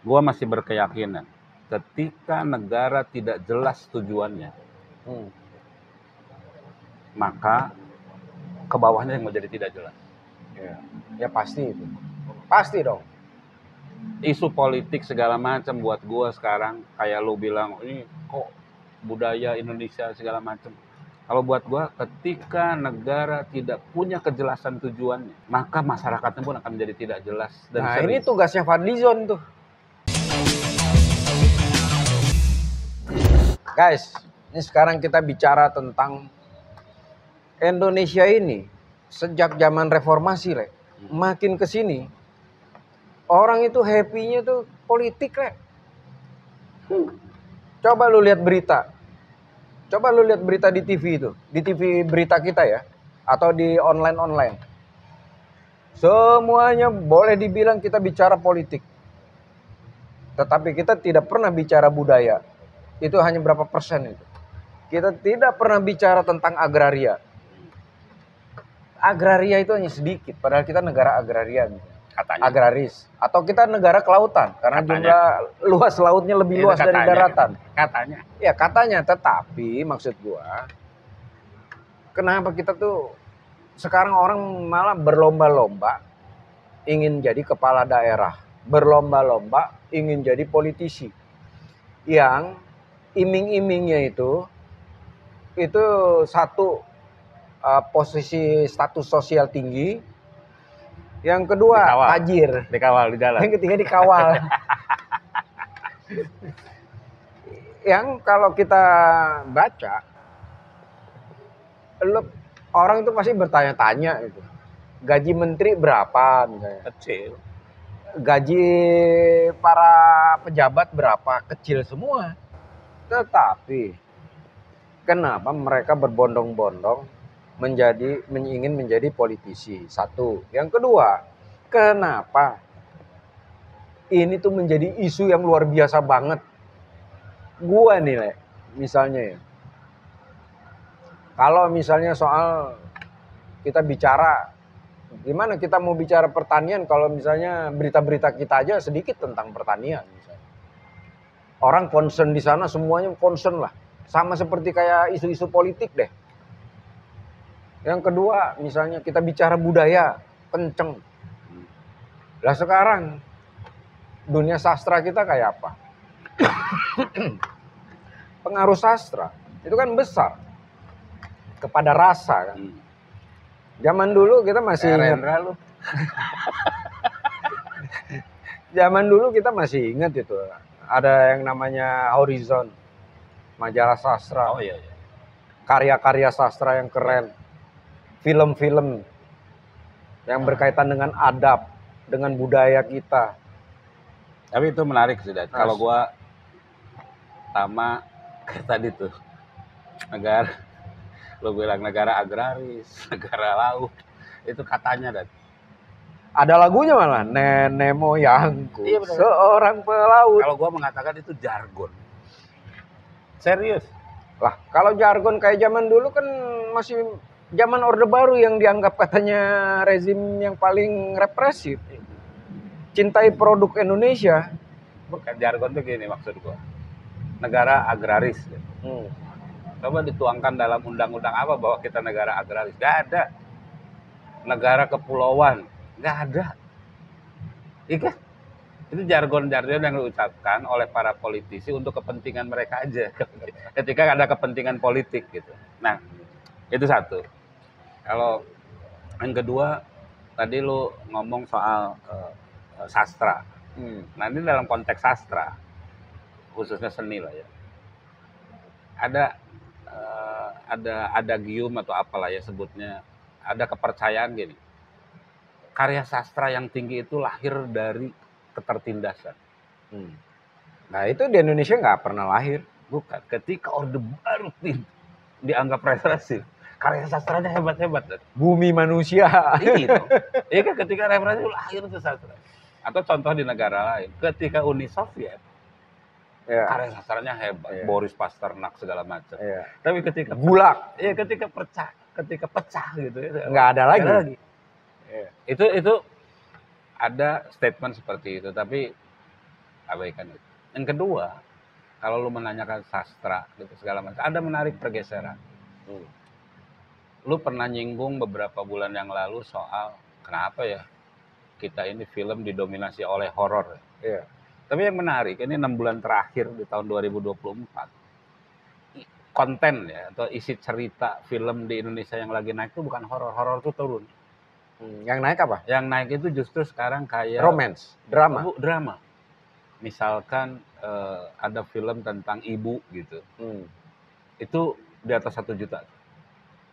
Gua masih berkeyakinan ketika negara tidak jelas tujuannya, maka ke bawahnya yang menjadi tidak jelas. Ya pasti itu. Pasti dong. Isu politik segala macam buat gua sekarang kayak lu bilang ini kok budaya Indonesia segala macam. Kalau buat gua ketika negara tidak punya kejelasan tujuannya, maka masyarakatnya pun akan menjadi tidak jelas dan Nah, sering. ini tugasnya Fadlizon tuh. Guys, ini sekarang kita bicara tentang Indonesia ini sejak zaman reformasi, Le. Makin ke sini orang itu happy-nya tuh politik, Le. Coba lu lihat berita. Coba lu lihat berita di TV itu, di TV berita kita ya, atau di online. Semuanya boleh dibilang kita bicara politik. Tetapi kita tidak pernah bicara budaya. Itu hanya berapa persen itu. Kita tidak pernah bicara tentang agraria. Agraria itu hanya sedikit, padahal kita negara agraria. Katanya. Agraris. Atau kita negara kelautan, karena Katanya. jumlah luas lautnya lebih luas dari daratan. Katanya. Ya katanya, tetapi maksud gua, kenapa kita tuh sekarang orang malah berlomba-lomba ingin jadi kepala daerah, berlomba-lomba ingin jadi politisi, yang iming-imingnya itu satu posisi status sosial tinggi, yang kedua Dikawal. tajir, Dikawal di jalan. yang ketiga dikawal. Yang kalau kita baca, orang itu pasti bertanya-tanya itu. Gaji menteri berapa misalnya? Kecil. Gaji para pejabat berapa? Kecil semua. Tetapi kenapa mereka berbondong-bondong ingin menjadi politisi? Satu. Yang kedua, kenapa ini tuh menjadi isu yang luar biasa banget? Gua nih, Le, misalnya ya. Kalau misalnya soal kita bicara, gimana kita mau bicara pertanian kalau misalnya berita-berita kita aja sedikit tentang pertanian misalnya. Orang concern di sana semuanya concern lah. Sama seperti kayak isu-isu politik deh. Yang kedua, misalnya kita bicara budaya, kenceng. Lah sekarang dunia sastra kita kayak apa? Pengaruh sastra itu kan besar kepada rasa kan. Zaman dulu kita masih ingat. Zaman dulu kita masih ingat itu. Ada yang namanya Horizon, majalah sastra. Oh iya. Karya-karya sastra yang keren. Film-film yang berkaitan dengan adab, dengan budaya kita. Tapi itu menarik sih, Dad. Kalau gua pertama kayak tadi tuh negara, lo bilang negara agraris, negara laut, itu katanya, Dad. Ada lagunya malah, nenek moyangku Iya, benar. seorang pelaut. Kalau gua mengatakan itu jargon. Serius. Lah, kalau jargon kayak zaman dulu kan masih zaman Orde Baru yang dianggap katanya rezim yang paling represif. Cintai produk Indonesia. Bukan jargon tuh gini maksud gua. Negara agraris. Coba dituangkan dalam undang-undang apa bahwa kita negara agraris? Gak ada. Negara kepulauan, gak ada. Iya, itu jargon-jargon yang diucapkan oleh para politisi untuk kepentingan mereka aja. Ketika ada kepentingan politik gitu. Nah, itu satu. Kalau yang kedua, tadi lu ngomong soal sastra. Nah, ini dalam konteks sastra, khususnya seni lah ya. Ada adagium atau apalah ya sebutnya, ada kepercayaan gini. Karya sastra yang tinggi itu lahir dari ketertindasan. Nah itu di Indonesia nggak pernah lahir. Bukan. Ketika Orde Baru dianggap represif, karya sastranya hebat-hebat. Bumi manusia. Iya dong. Iya kan ketika represif lahir itu sastra. Atau contoh di negara lain, ketika Uni Soviet, karya sastranya hebat, Boris Pasternak segala macam. Tapi ketika Gulag, ketika pecah gitu ya, nggak ada lagi. Itu ada statement seperti itu, tapi abaikan itu. Yang kedua, kalau lu menanyakan sastra gitu segala macam, ada menarik pergeseran. Lu pernah nyinggung beberapa bulan yang lalu soal kenapa ya kita ini film didominasi oleh horor. Iya. Tapi yang menarik, ini 6 bulan terakhir di tahun 2024, konten ya atau isi cerita film di Indonesia yang lagi naik itu bukan horor, horor itu turun. Yang naik apa? Yang naik itu justru sekarang kayak Romance, drama. Drama. Misalkan ada film tentang ibu gitu. Itu di atas 1 juta.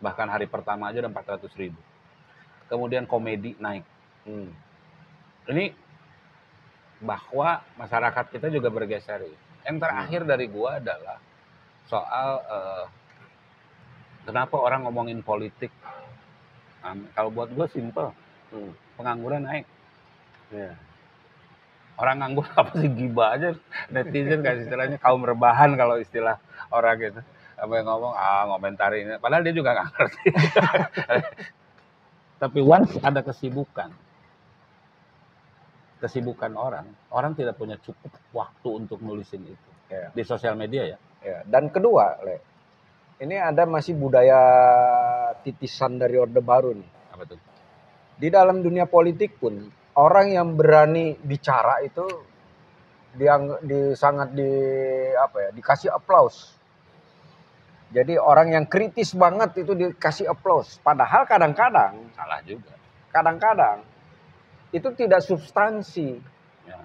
Bahkan hari pertama aja udah 400.000. Kemudian komedi naik. Ini bahwa masyarakat kita juga bergeser. Yang terakhir dari gua adalah soal kenapa orang ngomongin politik. Kalau buat gua simple. Pengangguran naik. Yeah. Orang nganggur apa sih, gibah aja netizen kasih istilahnya kaum rebahan kalau istilah orang gitu. Apa yang ngomong ngomentari ini, padahal dia juga nggak ngerti. Tapi once ada kesibukan orang tidak punya cukup waktu untuk nulisin itu di sosial media ya. Dan kedua, ini ada masih budaya titisan dari Orde Baru nih. Apa tuh? Di dalam dunia politik pun orang yang berani bicara itu sangat dikasih aplaus. Jadi orang yang kritis banget itu dikasih aplaus. Padahal kadang-kadang salah juga. Kadang-kadang itu tidak substansi. Ya.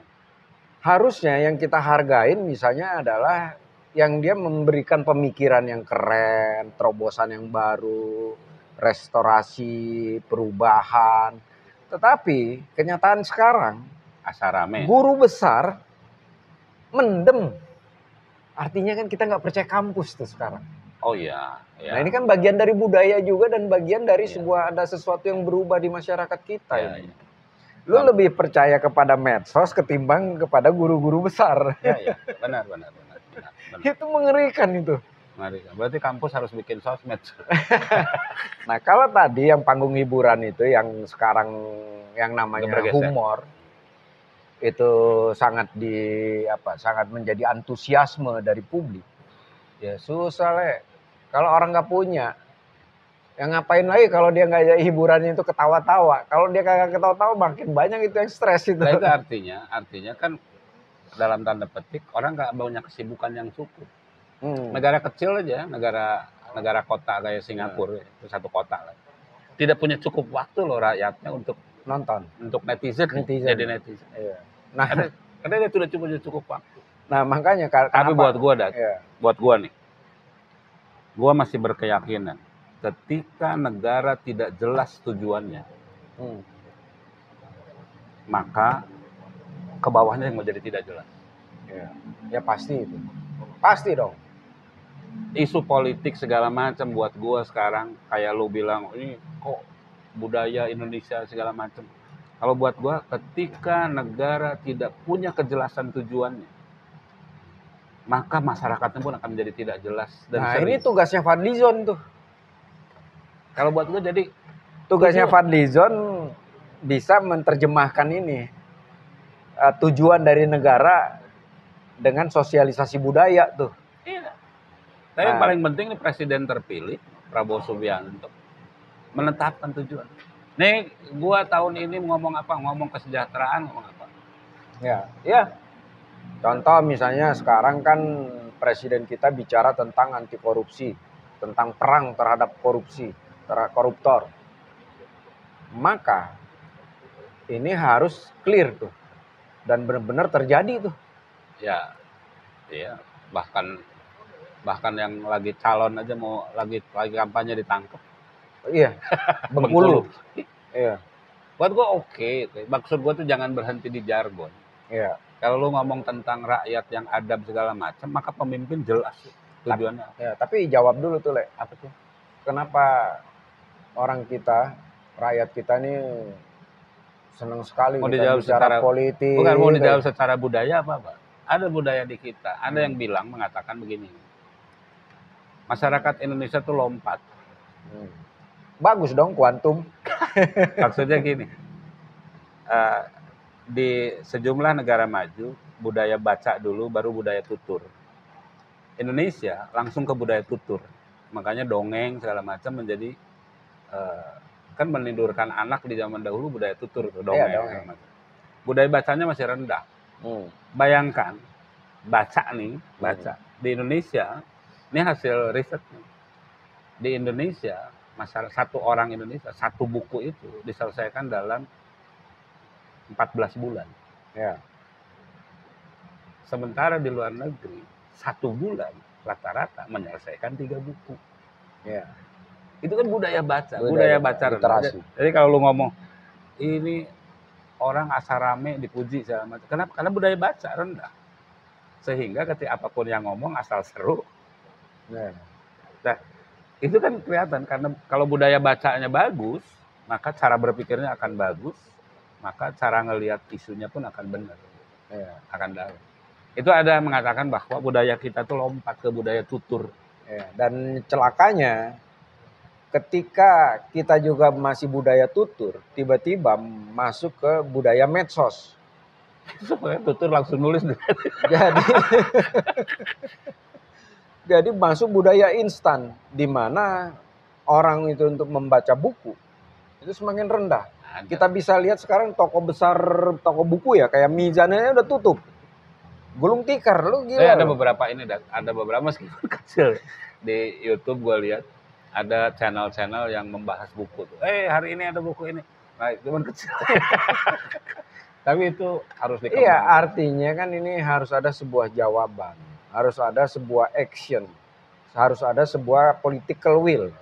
Harusnya yang kita hargain misalnya adalah yang dia memberikan pemikiran yang keren, terobosan yang baru, restorasi, perubahan. Tetapi kenyataan sekarang asarame. Guru besar mendem. Artinya kan kita nggak percaya kampus tuh sekarang. Oh iya. Ya. Nah ini kan bagian dari budaya juga dan bagian dari ada sesuatu yang berubah di masyarakat kita. Ya. Lu lebih percaya kepada medsos ketimbang kepada guru-guru besar. Ya. Benar. Itu mengerikan itu. Mengerikan. Berarti kampus harus bikin sosmed. Nah kalau tadi yang panggung hiburan itu yang sekarang yang namanya humor itu sangat menjadi antusiasme dari publik. Ya susah kalau orang nggak punya, yang ngapain lagi kalau dia nggak ada hiburannya itu ketawa-tawa. Kalau dia kagak ketawa-tawa makin banyak itu yang stres itu. Nah, itu artinya kan dalam tanda petik orang nggak punya kesibukan yang cukup. Negara kecil aja, negara kota kayak Singapura itu satu kota lah. Tidak punya cukup waktu loh rakyatnya untuk nonton, untuk netizen. Jadi netizen. Iya. Nah, karena dia sudah cukup waktu. Nah makanya tapi buat gua nih, gua masih berkeyakinan ketika negara tidak jelas tujuannya, maka ke bawahnya yang menjadi tidak jelas. Ya pasti itu, pasti dong. Isu politik segala macam buat gua sekarang kayak lu bilang ini kok budaya Indonesia segala macam. Kalau buat gua ketika negara tidak punya kejelasan tujuannya, maka masyarakatnya pun akan menjadi tidak jelas. Dan ini tugasnya Fadlizon tuh. Kalau buat gue jadi tugasnya Fadlizon bisa menerjemahkan ini tujuan dari negara dengan sosialisasi budaya tuh. Iya. Tapi yang paling penting nih presiden terpilih Prabowo Subianto menetapkan tujuan. Nih gua tahun ini ngomong apa? Ngomong kesejahteraan, ngomong apa? Ya. Contoh misalnya sekarang kan presiden kita bicara tentang anti korupsi, tentang perang terhadap korupsi, terhadap koruptor. Maka ini harus clear tuh dan benar-benar terjadi tuh. Ya. Iya. Bahkan yang lagi calon aja mau lagi kampanye ditangkap. Iya. Bengkulu. Iya. Buat gua oke. Maksud gua tuh jangan berhenti di jargon. Iya. Kalau lu ngomong tentang rakyat yang adab segala macam, maka pemimpin jelas tujuannya. Tapi jawab dulu tuh, apa tuh? Kenapa orang kita, rakyat kita nih senang sekali mau dijawab secara politik? Bukan mau dijawab secara budaya apa? Ada budaya di kita. Ada yang bilang mengatakan begini. Masyarakat Indonesia tuh lompat. Bagus dong kuantum. Maksudnya gini. Di sejumlah negara maju budaya baca dulu, baru budaya tutur. Indonesia langsung ke budaya tutur. Makanya dongeng segala macam menjadi kan menidurkan anak di zaman dahulu budaya tutur, dongeng. Dongeng. Budaya bacanya masih rendah. Bayangkan baca di Indonesia, ini hasil risetnya. Di Indonesia, satu orang Indonesia, satu buku itu diselesaikan dalam 14 bulan. Ya. Sementara di luar negeri, 1 bulan rata-rata menyelesaikan 3 buku. Ya. Itu kan budaya baca rendah. Literasi. Jadi kalau lu ngomong, ini orang asal rame dipuji segala macam. Kenapa? Karena budaya baca rendah. Sehingga ketika apapun yang ngomong asal seru. Ya. Nah, itu kan kelihatan karena kalau budaya bacanya bagus, maka cara berpikirnya akan bagus, maka cara ngelihat isunya pun akan benar. Ya. Akan dalam. Itu ada yang mengatakan bahwa budaya kita tuh lompat ke budaya tutur. Ya. Dan celakanya ketika kita juga masih budaya tutur, tiba-tiba masuk ke budaya medsos. Supaya tutur langsung nulis. Jadi masuk budaya instan, di mana orang itu untuk membaca buku itu semakin rendah. Kita bisa lihat sekarang toko besar, toko buku ya, kayak Mizannya udah tutup. Gulung tikar, lu gila. Ada beberapa ada beberapa meskipun kecil di YouTube gue lihat ada channel-channel yang membahas buku tuh. Hari ini ada buku ini. Nah, cuman kecil. Tapi itu harus dikembangkan. Iya, artinya kan ini harus ada sebuah jawaban. Harus ada sebuah action, harus ada sebuah political will.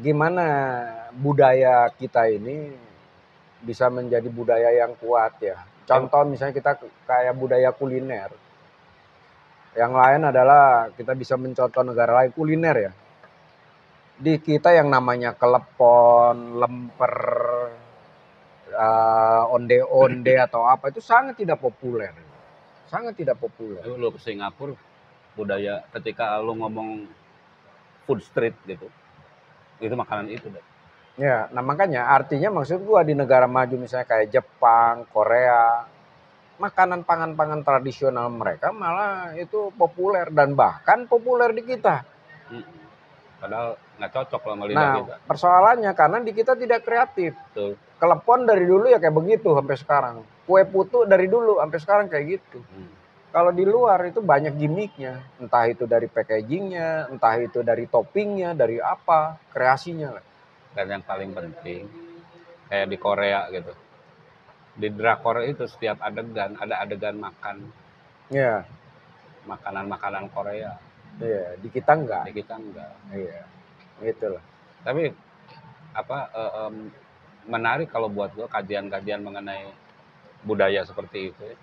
Gimana budaya kita ini bisa menjadi budaya yang kuat ya. Contoh misalnya kita kayak budaya kuliner. Yang lain adalah kita bisa mencontoh negara lain kuliner ya. Di kita yang namanya kelepon, lemper, onde-onde atau apa itu sangat tidak populer. Sangat tidak populer. Lu ke Singapura, budaya ketika lu ngomong food street gitu, itu makanan itu deh. Ya, nah makanya artinya maksud gua di negara maju misalnya kayak Jepang, Korea, makanan pangan-pangan tradisional mereka malah itu populer dan bahkan populer di kita. Padahal nggak cocok sama lidah kita. Persoalannya karena di kita tidak kreatif. Betul. Kelepon dari dulu ya kayak begitu sampai sekarang. Kue putu dari dulu sampai sekarang kayak gitu. Kalau di luar itu banyak gimmicknya. Entah itu dari packagingnya, entah itu dari toppingnya, dari apa, kreasinya. Dan yang paling penting, kayak di Korea gitu. Di drakor itu setiap adegan, ada adegan makan. Iya. Makanan-makanan Korea. Iya, di kita enggak. Di kita enggak. Iya, itulah. Tapi menarik kalau buat gue kajian-kajian mengenai budaya seperti itu ya.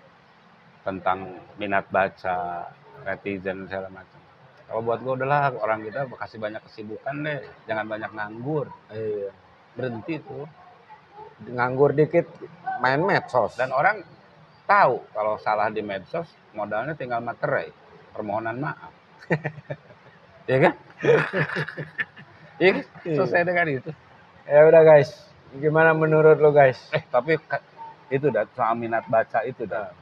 Tentang minat baca, netizen segala macam. Kalau buat gue udahlah orang kita kasih banyak kesibukan deh, jangan banyak nganggur. Iya. Berhenti tuh. Nganggur dikit main medsos. Dan orang tahu kalau salah di medsos modalnya tinggal materai, permohonan maaf. Ya kan? Iya kan? Selesai dengan itu. Ya udah guys, gimana menurut lo guys? Tapi itu dah soal minat baca itu dah.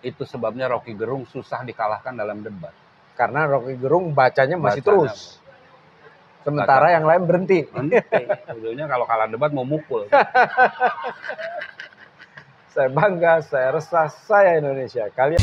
Itu sebabnya Rocky Gerung susah dikalahkan dalam debat. Karena Rocky Gerung bacanya masih terus. Sementara yang lain berhenti. Ujungnya kalau kalah debat mau mukul. Saya bangga, saya resah, saya Indonesia. Kalian